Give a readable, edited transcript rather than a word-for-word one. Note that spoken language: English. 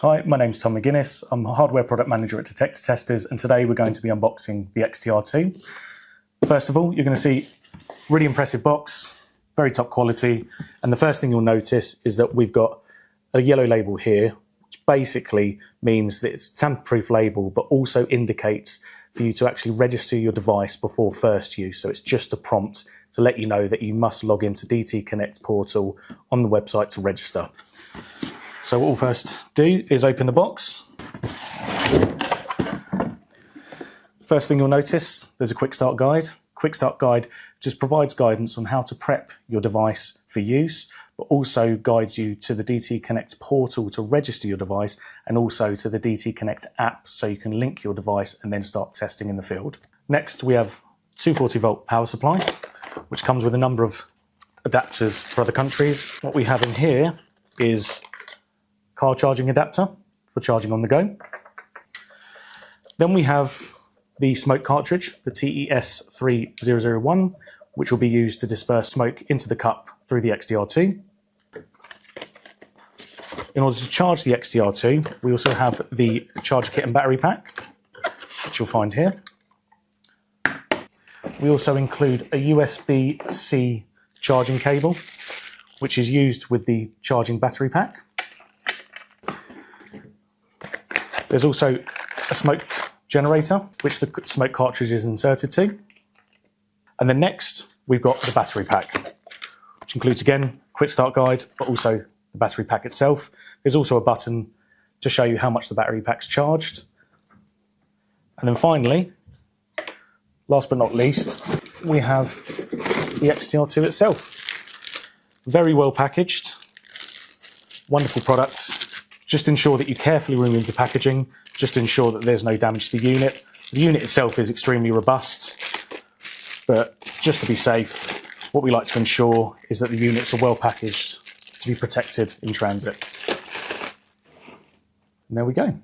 Hi, my name's Tom McGuinness. I'm a hardware product manager at Detectortesters, and today we're going to be unboxing the XTR2. First of all, you're going to see really impressive box, very top quality, and the first thing you'll notice is that we've got a yellow label here, which basically means that it's a tamper-proof label, but also indicates for you to actually register your device before first use. So it's just a prompt to let you know that you must log into DT Connect portal on the website to register. So what we'll first do is open the box. First thing you'll notice, there's a quick start guide. Quick start guide just provides guidance on how to prep your device for use, but also guides you to the DT Connect portal to register your device, and also to the DT Connect app so you can link your device and then start testing in the field. Next, we have 240 volt power supply, which comes with a number of adapters for other countries. What we have in here is car charging adapter for charging on the go. Then we have the smoke cartridge, the TES3001, which will be used to disperse smoke into the cup through the XTR2. In order to charge the XTR2, we also have the charger kit and battery pack, which you'll find here. We also include a USB-C charging cable, which is used with the charging battery pack. There's also a smoke generator, which the smoke cartridge is inserted to. And then next, we've got the battery pack, which includes, again, quick start guide, but also the battery pack itself. There's also a button to show you how much the battery pack's charged. And then finally, last but not least, we have the XTR2 itself. Very well packaged, wonderful product. Just ensure that you carefully remove the packaging, just to ensure that there's no damage to the unit. The unit itself is extremely robust, but just to be safe, what we like to ensure is that the units are well packaged to be protected in transit. And there we go.